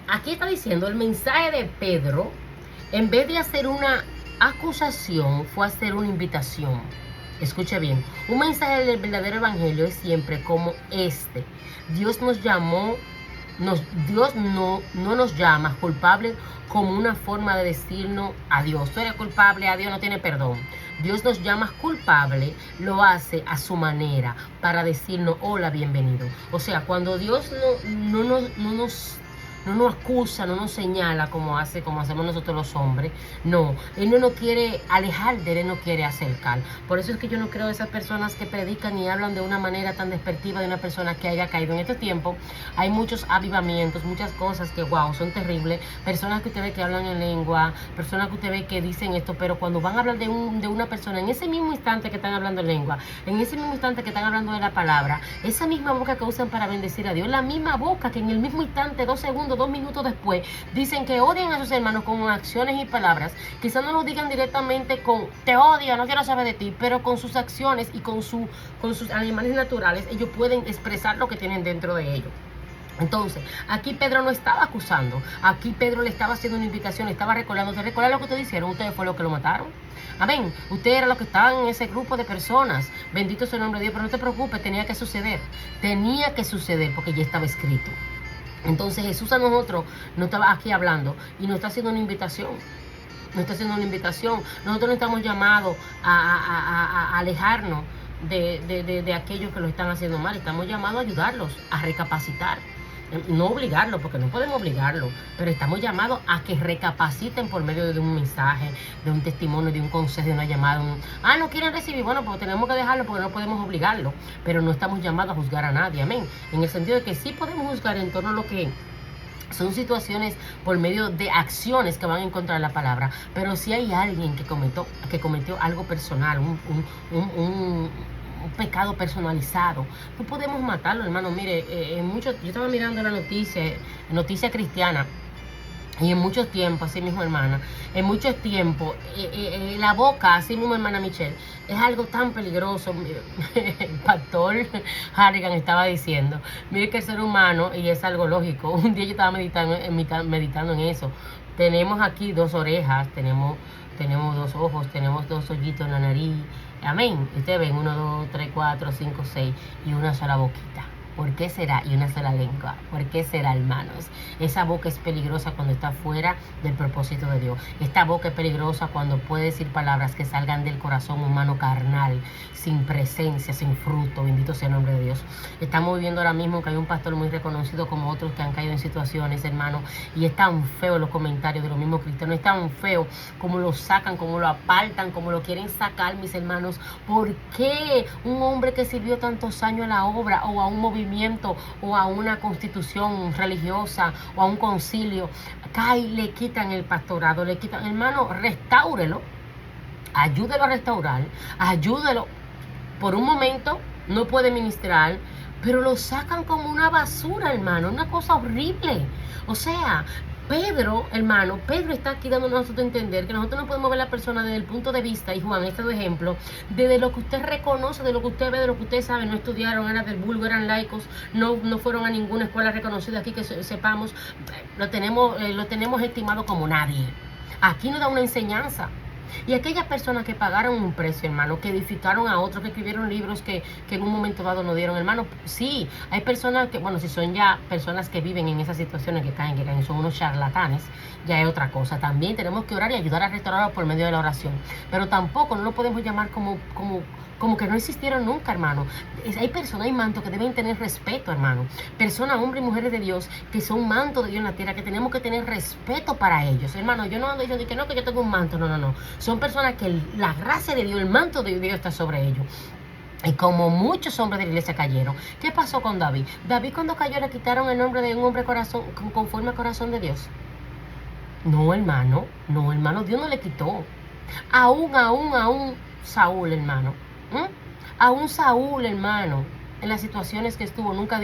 aquí está diciendo el mensaje de Pedro, en vez de hacer una acusación, fue a hacer una invitación. Escuche bien, un mensaje del verdadero evangelio es siempre como este. Dios nos llamó, Dios no nos llama culpable como una forma de decirnos a Dios. Tú eres culpable, a Dios no tiene perdón. Dios nos llama culpable, lo hace a su manera para decirnos hola, bienvenido. O sea, cuando Dios no nos acusa, no nos señala como hacemos nosotros los hombres. No, Él no nos quiere alejar de Él, Él nos quiere acercar. Por eso es que yo no creo en esas personas que predican y hablan de una manera tan despectiva de una persona que haya caído. En este tiempo hay muchos avivamientos, muchas cosas que, wow, son terribles. Personas que usted ve que hablan en lengua, personas que usted ve que dicen esto, pero cuando van a hablar de una persona, en ese mismo instante que están hablando en lengua, en ese mismo instante que están hablando de la palabra, esa misma boca que usan para bendecir a Dios, la misma boca que en el mismo instante, 2 segundos, 2 minutos después, dicen que odian a sus hermanos con acciones y palabras. Quizás no lo digan directamente con te odio, no quiero saber de ti, pero con sus acciones y con sus animales naturales, ellos pueden expresar lo que tienen dentro de ellos. Entonces, aquí Pedro no estaba acusando, aquí Pedro le estaba haciendo una invitación, le estaba recordando. ¿Te recuerdan lo que ustedes hicieron? Ustedes fue lo que lo mataron. Amén. Ustedes eran los que estaban en ese grupo de personas. Bendito sea el nombre de Dios, pero no te preocupes, tenía que suceder porque ya estaba escrito. Entonces Jesús a nosotros no estaba aquí hablando y nos está haciendo una invitación. Nosotros no estamos llamados a alejarnos de aquellos que lo están haciendo mal. Estamos llamados a ayudarlos, a recapacitar. No obligarlo, porque no podemos obligarlo, pero estamos llamados a que recapaciten por medio de un mensaje, de un testimonio, de un consejo, de una llamada. No quieren recibir, bueno, pues tenemos que dejarlo porque no podemos obligarlo, pero no estamos llamados a juzgar a nadie, amén. En el sentido de que sí podemos juzgar en torno a lo que son situaciones por medio de acciones que van en contra de la palabra, pero si hay alguien que cometió algo personal, un pecado personalizado, no podemos matarlo, hermano. Mire, yo estaba mirando la noticia cristiana, y en muchos tiempos, así mismo, hermana, en muchos tiempos, la boca, así mismo, hermana Michelle, es algo tan peligroso. El pastor Harrigan estaba diciendo, mire que el ser humano, y es algo lógico, un día yo estaba meditando en eso. Tenemos aquí 2 orejas, tenemos 2 ojos, tenemos 2 hoyitos en la nariz. Amén. Ustedes ven 1, 2, 3, 4, 5, 6 y una sola boquita. ¿Por qué será? Y una sola lengua. ¿Por qué será, hermanos? Esa boca es peligrosa cuando está fuera del propósito de Dios. Esta boca es peligrosa cuando puede decir palabras que salgan del corazón humano carnal, sin presencia, sin fruto. Bendito sea el nombre de Dios. Estamos viendo ahora mismo que hay un pastor muy reconocido como otros que han caído en situaciones, hermanos, y es tan feo los comentarios de los mismos cristianos. Es tan feo como lo sacan, como lo apartan, como lo quieren sacar, mis hermanos. ¿Por qué un hombre que sirvió tantos años a la obra o a un movimiento o a una constitución religiosa o a un concilio, cae, le quitan el pastorado, le quitan? Hermano, restáurelo, ayúdelo a restaurar, ayúdelo. Por un momento no puede ministrar, pero lo sacan como una basura, hermano, una cosa horrible. O sea, Pedro está aquí dándonos a nosotros a entender que nosotros no podemos ver a la persona desde el punto de vista, y Juan, este es un ejemplo, desde lo que usted reconoce, de lo que usted ve, de lo que usted sabe. No estudiaron, eran del vulgo, eran laicos, no fueron a ninguna escuela reconocida aquí que sepamos. Lo tenemos estimado como nadie. Aquí nos da una enseñanza. Y aquellas personas que pagaron un precio, hermano, que edificaron a otros, que escribieron libros que en un momento dado no dieron, hermano, sí, hay personas que, bueno, si son ya personas que viven en esas situaciones que caen, son unos charlatanes, ya es otra cosa. También tenemos que orar y ayudar a restaurarlos por medio de la oración, pero tampoco no lo podemos llamar como que no existieron nunca, hermano. Hay personas, hay mantos que deben tener respeto, hermano. Personas, hombres y mujeres de Dios, que son mantos de Dios en la tierra, que tenemos que tener respeto para ellos, hermano. Yo no ando diciendo que yo tengo un manto, no. Son personas que la gracia de Dios, el manto de Dios está sobre ellos. Y como muchos hombres de la iglesia cayeron. ¿Qué pasó con David? David, cuando cayó, le quitaron el nombre de un hombre conforme al corazón de Dios. No, hermano, Dios no le quitó. Aún Saúl, hermano. Aún Saúl, hermano, en las situaciones que estuvo, nunca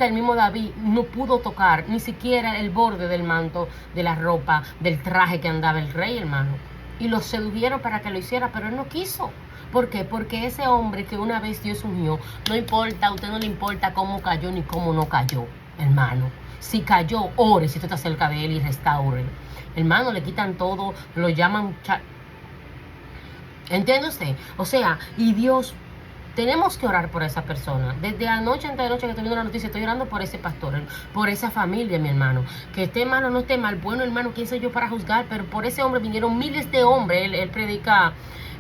el mismo David no pudo tocar ni siquiera el borde del manto, de la ropa, del traje que andaba el rey, hermano. Y lo sedujeron para que lo hiciera, pero él no quiso. ¿Por qué? Porque ese hombre que una vez Dios ungió, no importa, a usted no le importa cómo cayó ni cómo no cayó. hermano. Si cayó, ore si tú estás cerca de él y restaure. Hermano, le quitan todo, lo llaman... ¿Entiende usted? O sea, y Dios, tenemos que orar por esa persona. Desde anoche, antes de noche que estoy viendo la noticia, estoy orando por ese pastor, por esa familia, mi hermano. Que esté mal o no esté mal, bueno, hermano, quién soy yo para juzgar, pero por ese hombre vinieron miles de hombres. Él predica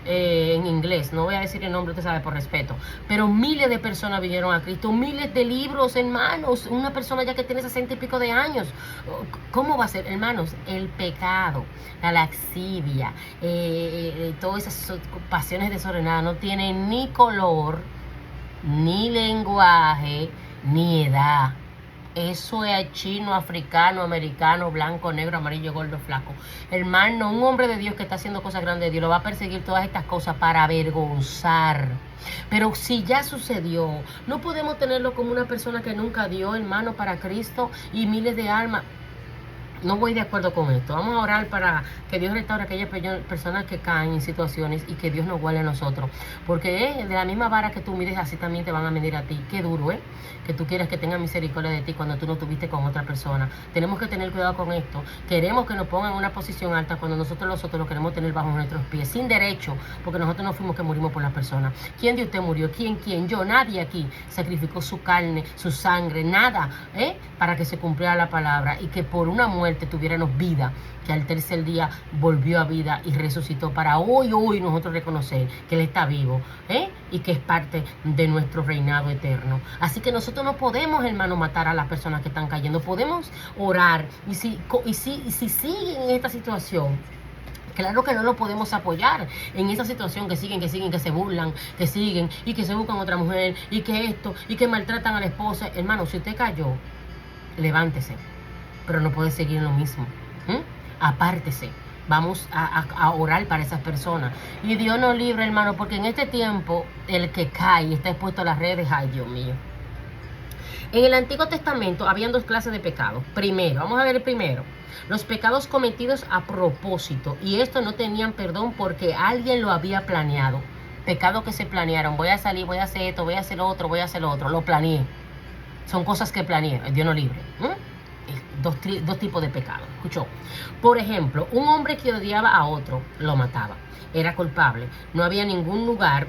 en inglés, no voy a decir el nombre, usted sabe, por respeto, pero miles de personas vinieron a Cristo, miles de libros, hermanos. Una persona ya que tiene 60 y pico de años, ¿cómo va a ser, hermanos? El pecado, la laxivia, todas esas pasiones desordenadas no tienen ni color, ni lenguaje, ni edad. Eso es chino, africano, americano, blanco, negro, amarillo, gordo, flaco. Hermano, un hombre de Dios que está haciendo cosas grandes, Dios lo va a perseguir todas estas cosas para avergonzar. Pero si ya sucedió, no podemos tenerlo como una persona que nunca dio, hermano, para Cristo y miles de almas. No voy de acuerdo con esto. Vamos a orar para que Dios restaure a aquellas personas que caen en situaciones y que Dios nos guarde a nosotros. Porque de la misma vara que tú mides, así también te van a medir a ti. Qué duro, ¿eh? Que tú quieras que tenga misericordia de ti cuando tú no tuviste con otra persona. Tenemos que tener cuidado con esto. Queremos que nos pongan en una posición alta cuando nosotros lo queremos tener bajo nuestros pies, sin derecho, porque nosotros no fuimos que morimos por las personas. ¿Quién de usted murió? ¿Quién? Yo. Nadie aquí sacrificó su carne, su sangre, nada, para que se cumpliera la palabra y que por una muerte tuviéramos vida, que al tercer día volvió a vida y resucitó para hoy nosotros reconocer que Él está vivo, y que es parte de nuestro reinado eterno. Así que nosotros no podemos, hermano, matar a las personas que están cayendo. Podemos orar y si siguen en esta situación, claro que no lo podemos apoyar en esa situación, que siguen, que se burlan, que siguen y que se buscan otra mujer y que esto y que maltratan a la esposa. Hermano, si usted cayó, levántese, pero no puede seguir en lo mismo. Apártese. Vamos a orar para esas personas. Y Dios nos libre, hermano, porque en este tiempo el que cae está expuesto a las redes. Ay, Dios mío. En el Antiguo Testamento habían dos clases de pecados. Primero, vamos a ver el primero. Los pecados cometidos a propósito. Y estos no tenían perdón porque alguien lo había planeado. Pecados que se planearon. Voy a salir, voy a hacer esto, voy a hacer otro, voy a hacer lo otro. Lo planeé. Son cosas que planeé. Dios nos libre. Dos tipos de pecados. ¿Escuchó? Por ejemplo, un hombre que odiaba a otro, lo mataba. Era culpable. No había ningún lugar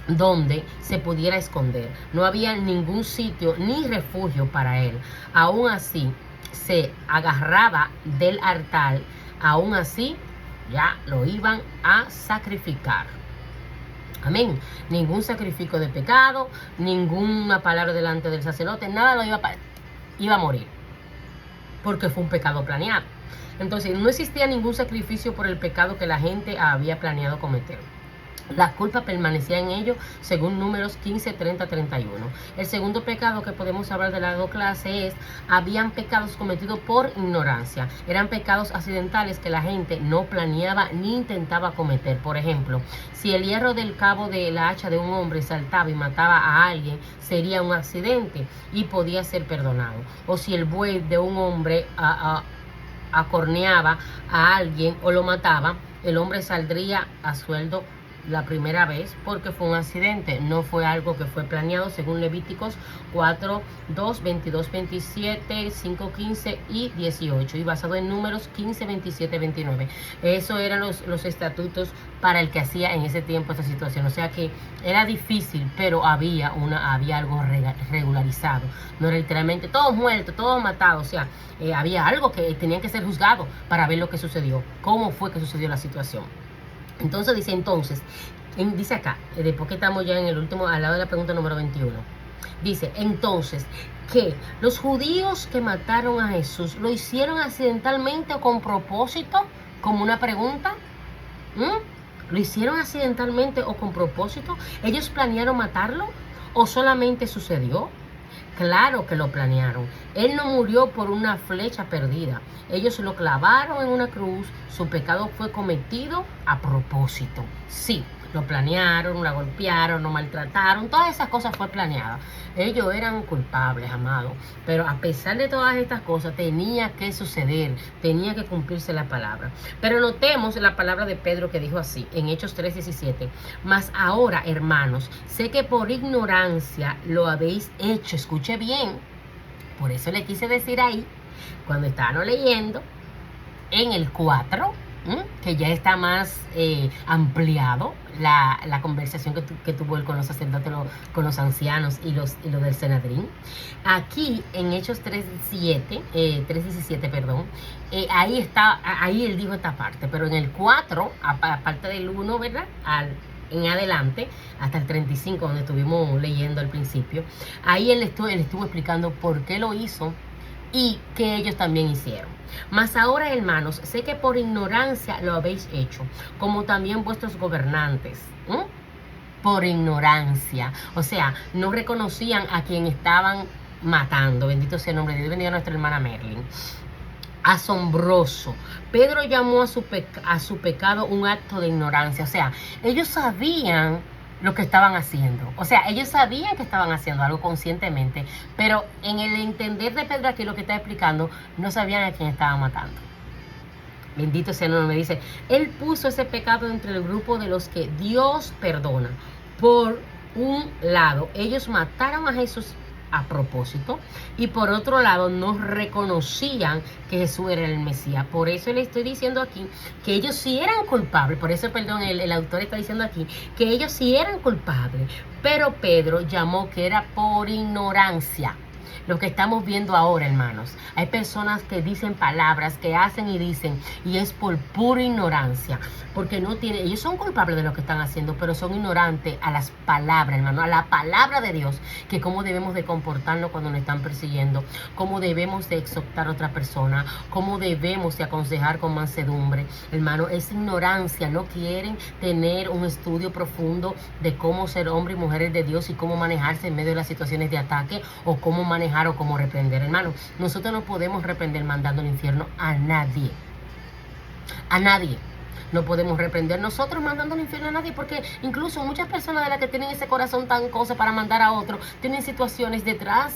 donde se pudiera esconder. No había ningún sitio ni refugio para él. Aún así, se agarraba del altar. Aún así, ya lo iban a sacrificar. Amén. Ningún sacrificio de pecado, ninguna palabra delante del sacerdote, nada lo iba a morir. Porque fue un pecado planeado. Entonces, no existía ningún sacrificio por el pecado que la gente había planeado cometer. La culpa permanecía en ellos, según Números 15, 30, 31. El segundo pecado que podemos hablar de la dos clases es, habían pecados cometidos por ignorancia. Eran pecados accidentales que la gente no planeaba ni intentaba cometer. Por ejemplo, si el hierro del cabo de la hacha de un hombre saltaba y mataba a alguien, sería un accidente y podía ser perdonado. O si el buey de un hombre acorneaba a alguien o lo mataba, el hombre saldría a sueldo la primera vez porque fue un accidente, no fue algo que fue planeado, según Levíticos 4, 2, 22, 27, 5, 15 y 18, y basado en Números 15, 27, 29. Eso eran los estatutos para el que hacía en ese tiempo esta situación. O sea que era difícil, pero había algo regularizado. No era literalmente todos muertos, todos matados. O sea, había algo que tenían que ser juzgados para ver lo que sucedió, cómo fue que sucedió la situación. Entonces dice acá, después que estamos ya en el último, al lado de la pregunta número 21, dice, entonces, que los judíos que mataron a Jesús, ¿lo hicieron accidentalmente o con propósito? Como una pregunta. ¿Lo hicieron accidentalmente o con propósito? ¿Ellos planearon matarlo o solamente sucedió? Claro que lo planearon. Él no murió por una flecha perdida. Ellos lo clavaron en una cruz. Su pecado fue cometido a propósito. Sí, lo planearon, lo golpearon, lo maltrataron. Todas esas cosas fue planeadas. Ellos eran culpables, amados. Pero a pesar de todas estas cosas, tenía que suceder. Tenía que cumplirse la palabra. Pero notemos la palabra de Pedro que dijo así, en Hechos 3:17. Mas ahora, hermanos, sé que por ignorancia lo habéis hecho. Escuche bien. Por eso le quise decir ahí, cuando estábamos leyendo, en el 4, que ya está más ampliado la conversación que tuvo él con los sacerdotes, con los ancianos y los del Sanedrín. Aquí en Hechos 3:17, perdón, ahí él dijo esta parte, pero en el 4, aparte del 1, ¿verdad? En adelante, hasta el 35, donde estuvimos leyendo al principio, ahí él estuvo explicando por qué lo hizo y que ellos también hicieron. Mas ahora, hermanos, sé que por ignorancia lo habéis hecho, como también vuestros gobernantes. Por ignorancia. O sea, no reconocían a quien estaban matando. Bendito sea el nombre de Dios. Bendiga a nuestra hermana Merlin. Asombroso. Pedro llamó a su pecado un acto de ignorancia. O sea, ellos sabían lo que estaban haciendo. O sea, ellos sabían que estaban haciendo algo conscientemente, pero en el entender de Pedro aquí lo que está explicando, no sabían a quién estaban matando. Bendito sea el nombre. Me dice, él puso ese pecado entre el grupo de los que Dios perdona. Por un lado, ellos mataron a Jesús a propósito, y por otro lado no reconocían que Jesús era el Mesías. Por eso le estoy diciendo aquí que ellos sí eran culpables. Por eso, perdón, el autor está diciendo aquí que ellos sí eran culpables, pero Pedro llamó que era por ignorancia. Lo que estamos viendo ahora, hermanos, hay personas que dicen palabras, que hacen y dicen, y es por pura ignorancia, porque no tienen, ellos son culpables de lo que están haciendo, pero son ignorantes a las palabras, hermano, a la palabra de Dios, que cómo debemos de comportarnos cuando nos están persiguiendo, cómo debemos de exhortar a otra persona, cómo debemos de aconsejar con mansedumbre. Hermano, es ignorancia, no quieren tener un estudio profundo de cómo ser hombres y mujeres de Dios y cómo manejarse en medio de las situaciones de ataque, o cómo manejar o cómo reprender. Hermano, nosotros no podemos reprender mandando al infierno a nadie. A nadie. No podemos reprender nosotros mandando al infierno a nadie, porque incluso muchas personas de las que tienen ese corazón tan cosa para mandar a otro, tienen situaciones detrás,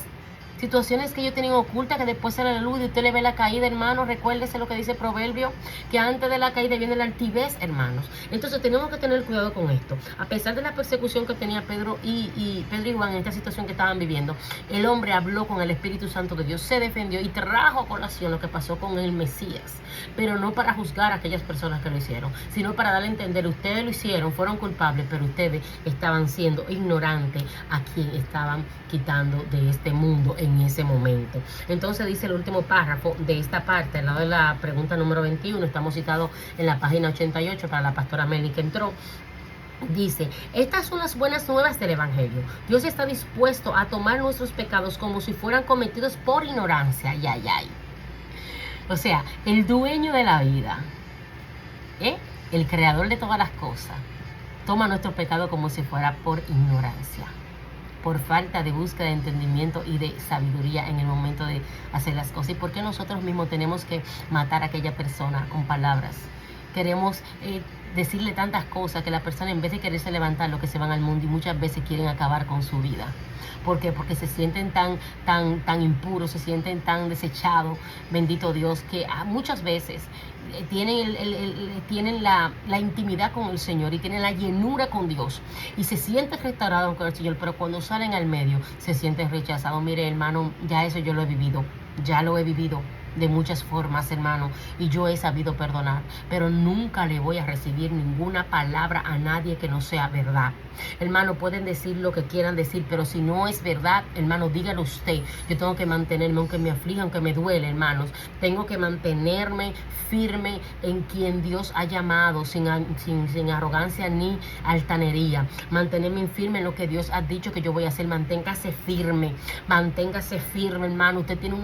situaciones que ellos tienen ocultas, que después sale la luz y usted le ve la caída, hermano. Recuérdese lo que dice Proverbio, que antes de la caída viene la altivez, hermanos. Entonces tenemos que tener cuidado con esto. A pesar de la persecución que tenía Pedro y Juan en esta situación que estaban viviendo, el hombre habló con el Espíritu Santo de Dios, se defendió y trajo a colación lo que pasó con el Mesías, pero no para juzgar a aquellas personas que lo hicieron, sino para darle a entender, ustedes lo hicieron, fueron culpables, pero ustedes estaban siendo ignorantes a quien estaban quitando de este mundo en ese momento. Entonces dice el último párrafo de esta parte, al lado de la pregunta número 21, estamos citados en la página 88 para la pastora Meli que entró. Dice, estas son las buenas nuevas del Evangelio. Dios está dispuesto a tomar nuestros pecados como si fueran cometidos por ignorancia. Ay, ay, ay. O sea, el dueño de la vida, el creador de todas las cosas, toma nuestro pecado como si fuera por ignorancia, por falta de búsqueda de entendimiento y de sabiduría en el momento de hacer las cosas. ¿Y por qué nosotros mismos tenemos que matar a aquella persona con palabras? Queremos decirle tantas cosas que la persona, en vez de quererse levantar, lo que se van al mundo, y muchas veces quieren acabar con su vida. ¿Por qué? Porque se sienten tan impuros, se sienten tan desechados, bendito Dios, que muchas veces tienen la intimidad con el Señor y tienen la llenura con Dios y se sienten restaurados con el Señor, pero cuando salen al medio se sienten rechazados. Mire, hermano, ya eso yo lo he vivido, de muchas formas, hermano, y yo he sabido perdonar, pero nunca le voy a recibir ninguna palabra a nadie que no sea verdad. Hermano, pueden decir lo que quieran decir, pero si no es verdad, hermano, dígalo usted. Yo tengo que mantenerme, aunque me aflija, aunque me duele, hermanos, tengo que mantenerme firme en quien Dios ha llamado, sin arrogancia ni altanería. Mantenerme firme en lo que Dios ha dicho que yo voy a hacer. Manténgase firme, hermano. Usted tiene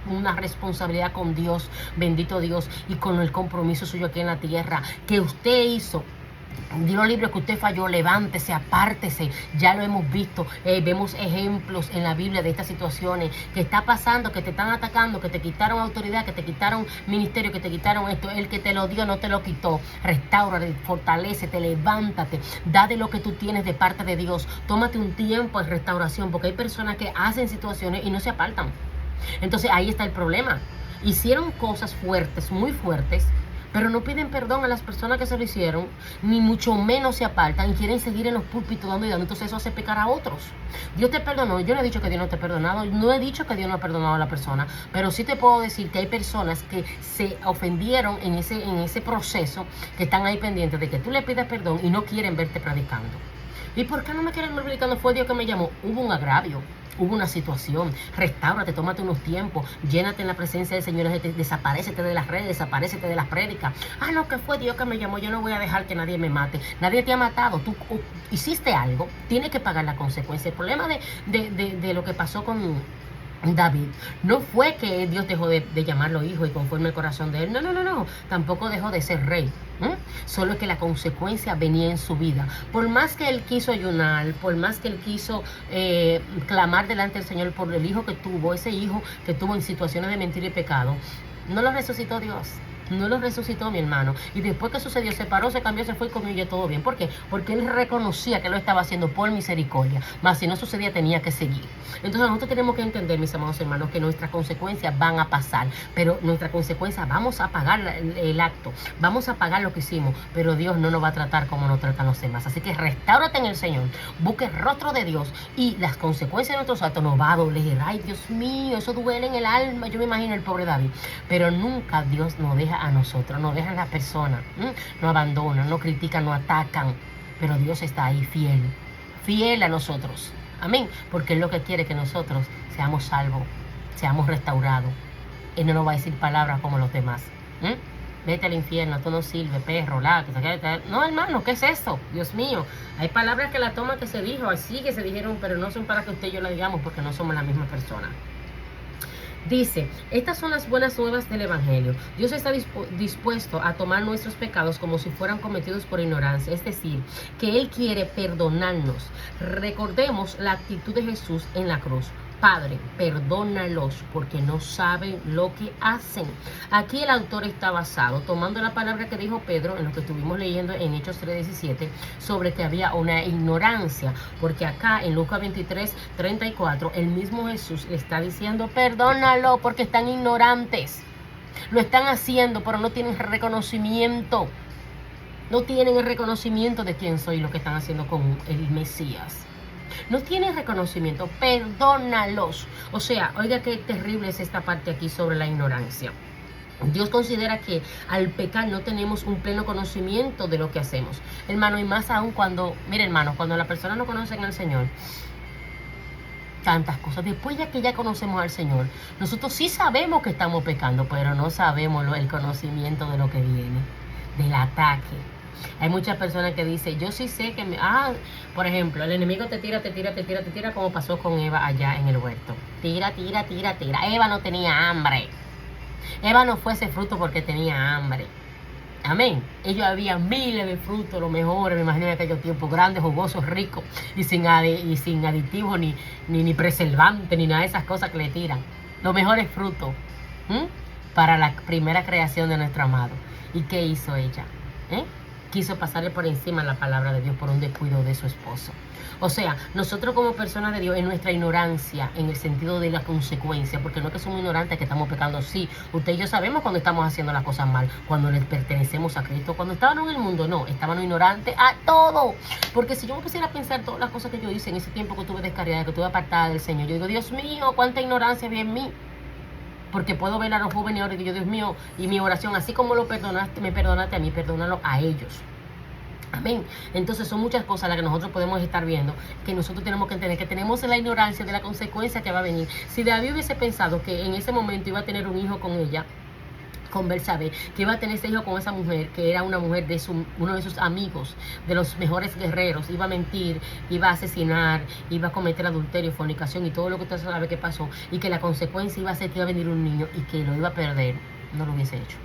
una responsabilidad con Dios, bendito Dios, y con el compromiso suyo aquí en la tierra que usted hizo. Dios libre que usted falló, levántese, apártese. Ya lo hemos visto, vemos ejemplos en la Biblia de estas situaciones que está pasando, que te están atacando, que te quitaron autoridad, que te quitaron ministerio, que te quitaron esto. El que te lo dio no te lo quitó. Restáurate, fortalécete, levántate, da de lo que tú tienes de parte de Dios. Tómate un tiempo de restauración, porque hay personas que hacen situaciones y no se apartan. Entonces ahí está el problema. Hicieron cosas fuertes, muy fuertes, pero no piden perdón a las personas que se lo hicieron, ni mucho menos se apartan y quieren seguir en los púlpitos dando y dando. Entonces eso hace pecar a otros. Dios te perdonó. Yo no he dicho que Dios no te ha perdonado, no he dicho que Dios no ha perdonado a la persona, pero sí te puedo decir que hay personas que se ofendieron en ese proceso, que están ahí pendientes de que tú le pidas perdón y no quieren verte predicando. ¿Y por qué no me quieren ver predicando? Fue Dios que me llamó. Hubo un agravio. Hubo una situación, restáurate, tómate unos tiempos, llénate en la presencia del Señor, desaparécete de las redes, desaparécete de las prédicas. Ah, no, que fue Dios que me llamó, yo no voy a dejar que nadie me mate. Nadie te ha matado, tú hiciste algo, tienes que pagar la consecuencia. El problema de lo que pasó con David no fue que Dios dejó de llamarlo hijo y conforme el corazón de él, no, tampoco dejó de ser rey. Solo que la consecuencia venía en su vida. Por más que él quiso ayunar, por más que él quiso clamar delante del Señor por el hijo que tuvo, ese hijo que tuvo en situaciones de mentira y pecado, no lo resucitó Dios. No lo resucitó, mi hermano. Y después que sucedió, se paró, se cambió, se fue y comió y todo bien. ¿Por qué? Porque él reconocía que lo estaba haciendo por misericordia. Mas si no sucedía, tenía que seguir. Entonces nosotros tenemos que entender, mis amados hermanos, que nuestras consecuencias van a pasar. Pero nuestras consecuencias, vamos a pagar el acto. Vamos a pagar lo que hicimos. Pero Dios no nos va a tratar como nos tratan los demás. Así que restáurate en el Señor. Busque el rostro de Dios. Y las consecuencias de nuestros actos nos va a doler. Ay, Dios mío, eso duele en el alma. Yo me imagino el pobre David. Pero nunca Dios nos deja a nosotros, no dejan a las personas, no abandonan, no critican, no atacan, pero Dios está ahí fiel a nosotros, amén, porque Él lo que quiere que nosotros seamos salvos, seamos restaurados. Él no nos va a decir palabras como los demás, vete al infierno, tú no sirves, perro, no, hermano, ¿qué es esto? Dios mío, hay palabras que la toma que se dijo, así que se dijeron, pero no son para que usted y yo la digamos, porque no somos la misma persona. Dice, estas son las buenas nuevas del Evangelio. Dios está dispuesto a tomar nuestros pecados como si fueran cometidos por ignorancia. Es decir, que Él quiere perdonarnos. Recordemos la actitud de Jesús en la cruz. Padre, perdónalos porque no saben lo que hacen. Aquí el autor está basado, tomando la palabra que dijo Pedro, en lo que estuvimos leyendo en Hechos 3:17, sobre que había una ignorancia, porque acá en Lucas 23:34, el mismo Jesús le está diciendo, perdónalo porque están ignorantes. Lo están haciendo, pero no tienen reconocimiento. No tienen el reconocimiento de quién soy, lo que están haciendo con el Mesías. No tienen reconocimiento, perdónalos. O sea, oiga qué terrible es esta parte aquí sobre la ignorancia. Dios considera que al pecar no tenemos un pleno conocimiento de lo que hacemos. Hermano, y más aún cuando, mire hermano, cuando la persona no conoce al Señor, tantas cosas. Después ya que ya conocemos al Señor, nosotros sí sabemos que estamos pecando, pero no sabemos el conocimiento de lo que viene, del ataque. Hay muchas personas que dicen, yo sí sé que por ejemplo, el enemigo te tira, como pasó con Eva allá en el huerto. Tira. Eva no tenía hambre. Eva no fue ese fruto porque tenía hambre. Amén. Ellos había miles de frutos, los mejores, me imagino en aquellos tiempos, grandes, jugosos, ricos, y sin aditivos, ni preservantes, ni nada de esas cosas que le tiran. Los mejores frutos para la primera creación de nuestro amado. ¿Y qué hizo ella? Quiso pasarle por encima la palabra de Dios por un descuido de su esposo. O sea, nosotros como personas de Dios, en nuestra ignorancia, en el sentido de la consecuencia, porque no es que somos ignorantes que estamos pecando, sí, usted y yo sabemos cuando estamos haciendo las cosas mal, cuando les pertenecemos a Cristo, cuando estábamos en el mundo, no, estábamos ignorantes a todo, porque si yo me pusiera a pensar todas las cosas que yo hice en ese tiempo que estuve descarriada, que estuve apartada del Señor, yo digo, Dios mío, cuánta ignorancia había en mí. Porque puedo ver a los jóvenes ahora y digo, Dios mío, y mi oración, así como lo perdonaste, me perdonaste a mí, perdónalo a ellos. Amén. Entonces son muchas cosas las que nosotros podemos estar viendo, que nosotros tenemos que entender, que tenemos la ignorancia de la consecuencia que va a venir. Si David hubiese pensado que en ese momento iba a tener un hijo con ella, con Betsabé, que iba a tener ese hijo con esa mujer, que era una mujer de uno de sus amigos, de los mejores guerreros, iba a mentir, iba a asesinar, iba a cometer adulterio, fornicación y todo lo que usted sabe que pasó, y que la consecuencia iba a ser que iba a venir un niño y que lo iba a perder, no lo hubiese hecho.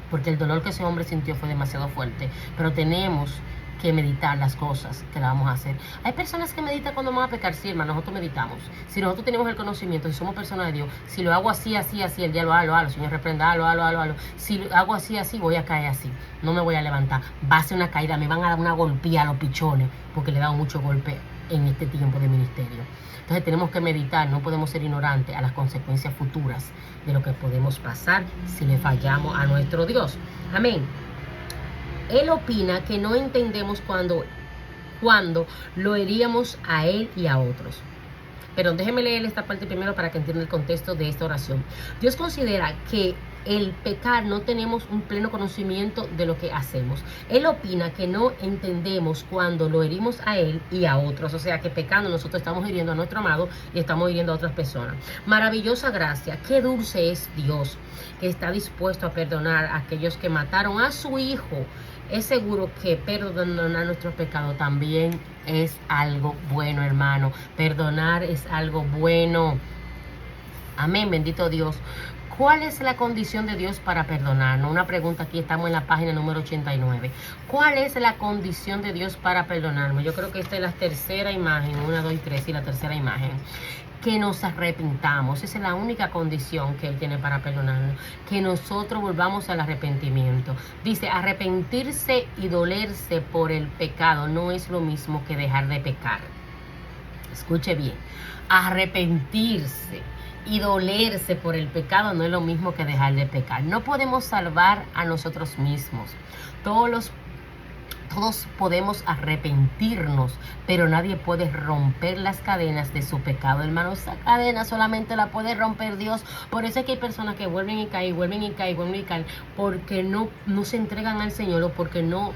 Porque el dolor que ese hombre sintió fue demasiado fuerte. Pero tenemos que meditar las cosas que la vamos a hacer. Hay personas que meditan cuando vamos a pecar, sí, hermano, nosotros meditamos. Si nosotros tenemos el conocimiento, si somos personas de Dios, si lo hago así, el día lo hago, Señor, reprenda, hazlo. Si lo hago así, voy a caer así. No me voy a levantar. Va a ser una caída, me van a dar una golpeada a los pichones, porque le he dado mucho golpe en este tiempo de ministerio. Entonces tenemos que meditar, no podemos ser ignorantes a las consecuencias futuras de lo que podemos pasar si le fallamos a nuestro Dios. Amén. Él opina que no entendemos cuando lo heríamos a él y a otros. Pero déjeme leer esta parte primero para que entienda el contexto de esta oración. Dios considera que el pecar no tenemos un pleno conocimiento de lo que hacemos. Él opina que no entendemos cuando lo herimos a él y a otros. O sea que pecando nosotros estamos hiriendo a nuestro amado y estamos hiriendo a otras personas. Maravillosa gracia, qué dulce es Dios, que está dispuesto a perdonar a aquellos que mataron a su hijo. Es seguro que perdonar nuestros pecados también es algo bueno, hermano. Perdonar es algo bueno. Amén, bendito Dios. ¿Cuál es la condición de Dios para perdonarnos? Una pregunta, aquí estamos en la página número 89. ¿Cuál es la condición de Dios para perdonarnos? Yo creo que esta es la tercera imagen, 1, 2 y 3, y la tercera imagen. Que nos arrepintamos, esa es la única condición que Él tiene para perdonarnos, que nosotros volvamos al arrepentimiento. Dice, arrepentirse y dolerse por el pecado no es lo mismo que dejar de pecar. Escuche bien, arrepentirse y dolerse por el pecado no es lo mismo que dejar de pecar. No podemos salvar a nosotros mismos. Todos podemos arrepentirnos, pero nadie puede romper las cadenas de su pecado, hermano. Esa cadena solamente la puede romper Dios. Por eso es que hay personas que vuelven y caen, porque no se entregan al Señor, o porque no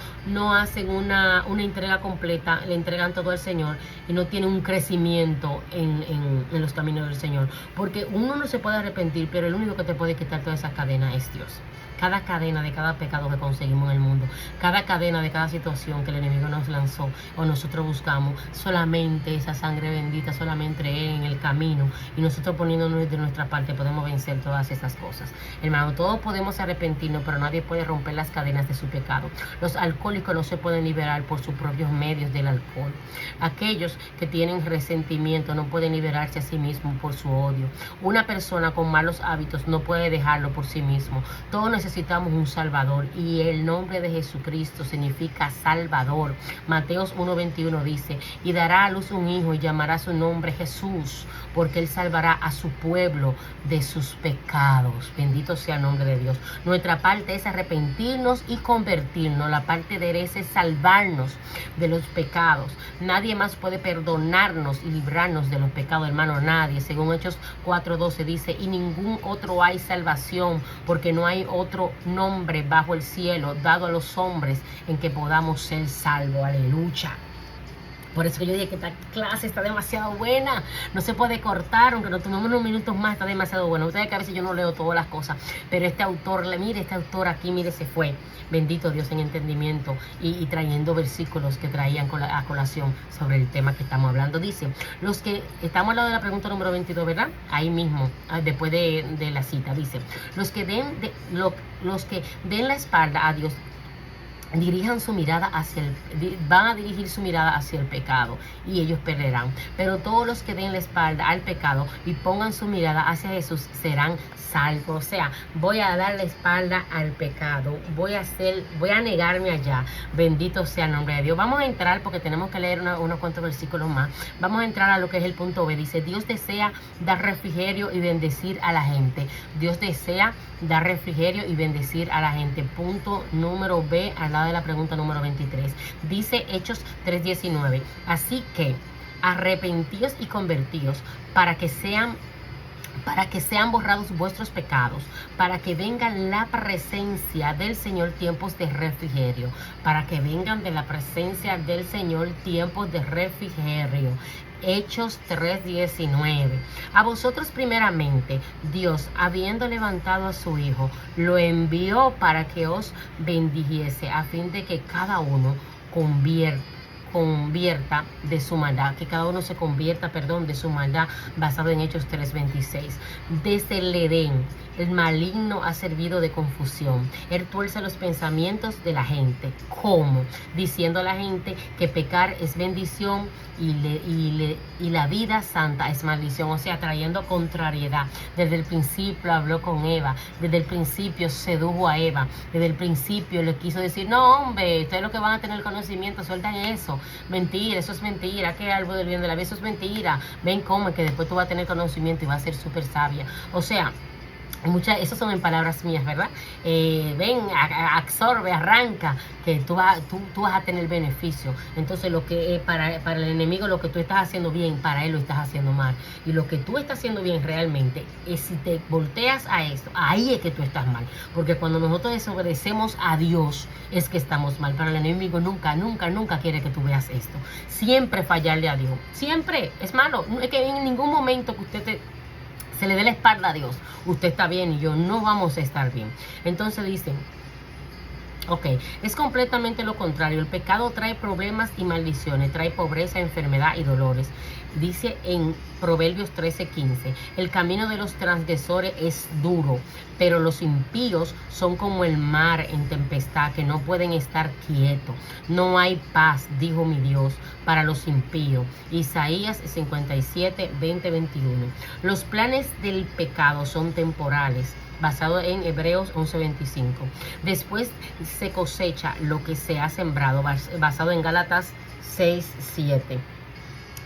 hacen una entrega completa, le entregan todo al Señor y no tienen un crecimiento en los caminos del Señor. Porque uno no se puede arrepentir, pero el único que te puede quitar toda esa cadena es Dios. Cada cadena de cada pecado que conseguimos en el mundo, cada cadena de cada situación que el enemigo nos lanzó o nosotros buscamos, solamente esa sangre bendita, solamente Él en el camino y nosotros poniéndonos de nuestra parte podemos vencer todas esas cosas. Hermano, todos podemos arrepentirnos, pero nadie puede romper las cadenas de su pecado. Los alcohólicos no se pueden liberar por sus propios medios del alcohol. Aquellos que tienen resentimiento no pueden liberarse a sí mismos por su odio. Una persona con malos hábitos no puede dejarlo por sí mismo. Todos necesitamos un Salvador y el nombre de Jesucristo significa Salvador. Mateos 1:21 dice, y dará a luz un hijo y llamará su nombre Jesús, porque Él salvará a su pueblo de sus pecados. Bendito sea el nombre de Dios. Nuestra parte es arrepentirnos y convertirnos. La parte de Él es salvarnos de los pecados. Nadie más puede perdonarnos y librarnos de los pecados, hermano, nadie. Según Hechos 4:12 dice, y ningún otro hay salvación, porque no hay otro nombre bajo el cielo dado a los hombres en que podamos ser salvos. Aleluya. Por eso que yo dije que esta clase está demasiado buena. No se puede cortar, aunque nos tomemos unos minutos más, está demasiado bueno. Ustedes que a veces yo no leo todas las cosas, pero este autor, mire, este autor aquí, mire, se fue. Bendito Dios en entendimiento y trayendo versículos que traían a colación sobre el tema que estamos hablando. Dice, los que, estamos hablando de la pregunta número 22, ¿verdad? Ahí mismo, después de la cita, dice, los que den la espalda a Dios, van a dirigir su mirada hacia el pecado y ellos perderán. Pero todos los que den la espalda al pecado y pongan su mirada hacia Jesús serán salvos. O sea, voy a dar la espalda al pecado, voy a negarme allá. Bendito sea el nombre de Dios. Vamos a entrar, porque tenemos que leer unos cuantos versículos más. Vamos a entrar a lo que es el punto B. Dice, Dios desea dar refrigerio y bendecir a la gente. Dios desea dar refrigerio y bendecir a la gente. Punto número B, al lado de la pregunta número 23. Dice Hechos 3:19. Así que arrepentíos y convertíos para que sean borrados vuestros pecados, para que vengan la presencia del Señor tiempos de refrigerio, para que vengan de la presencia del Señor tiempos de refrigerio. Hechos 3:19. A vosotros primeramente, Dios, habiendo levantado a su Hijo, lo envió para que os bendijese, a fin de que cada uno convierta de su maldad, que cada uno se convierta, de su maldad, basado en Hechos 3:26. Desde el Edén, El maligno ha servido de confusión. Él tuerce los pensamientos de la gente. ¿Cómo? Diciendo a la gente que pecar es bendición y la vida santa es maldición. O sea, trayendo contrariedad. Desde el principio habló con Eva. Desde el principio sedujo a Eva. Desde el principio le quiso decir, no hombre, ustedes lo que van a tener conocimiento, sueltan eso. Mentira, eso es mentira. ¿Qué árbol del bien de la vida? Eso es mentira. Ven, come, que después tú vas a tener conocimiento y vas a ser súper sabia. O sea, esas son en palabras mías, ¿verdad? Ven, absorbe, arranca, que tú vas a tener beneficio. Entonces, lo que para el enemigo, lo que tú estás haciendo bien, para él lo estás haciendo mal. Y lo que tú estás haciendo bien realmente, es si te volteas a esto, ahí es que tú estás mal. Porque cuando nosotros desobedecemos a Dios, es que estamos mal. Pero el enemigo nunca, nunca, nunca quiere que tú veas esto. Siempre fallarle a Dios. Siempre. Es malo. Es que en ningún momento que usted se le dé la espalda a Dios, usted está bien y yo no vamos a estar bien. Entonces dicen, ok, es completamente lo contrario. El pecado trae problemas y maldiciones, trae pobreza, enfermedad y dolores. Dice en Proverbios 13:15, el camino de los transgresores es duro, pero los impíos son como el mar en tempestad, que no pueden estar quietos. No hay paz, dijo mi Dios, para los impíos. Isaías 57:20-21. Los planes del pecado son temporales, basado en Hebreos 11:25. Después se cosecha lo que se ha sembrado, basado en Gálatas 6:7.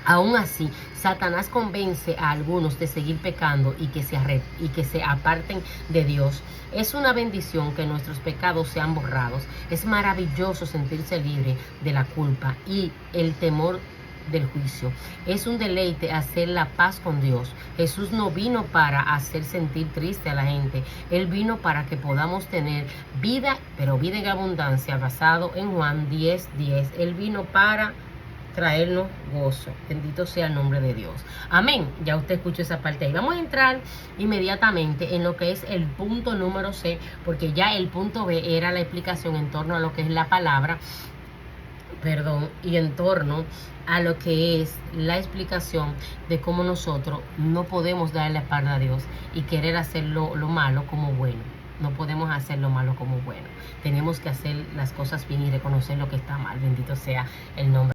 Aún así, Satanás convence a algunos de seguir pecando y que se aparten de Dios. Es una bendición que nuestros pecados sean borrados. Es maravilloso sentirse libre de la culpa y el temor del juicio. Es un deleite hacer la paz con Dios. Jesús no vino para hacer sentir triste a la gente. Él vino para que podamos tener vida, pero vida en abundancia, basado en Juan 10:10. Él vino para traernos gozo. Bendito sea el nombre de Dios. Amén. Ya usted escuchó esa parte ahí. Vamos a entrar inmediatamente en lo que es el punto número C, porque ya el punto B era la explicación en torno a lo que es la palabra, y en torno a lo que es la explicación de cómo nosotros no podemos darle la espalda a Dios y querer hacer lo malo como bueno. No podemos hacer lo malo como bueno. Tenemos que hacer las cosas bien y reconocer lo que está mal. Bendito sea el nombre.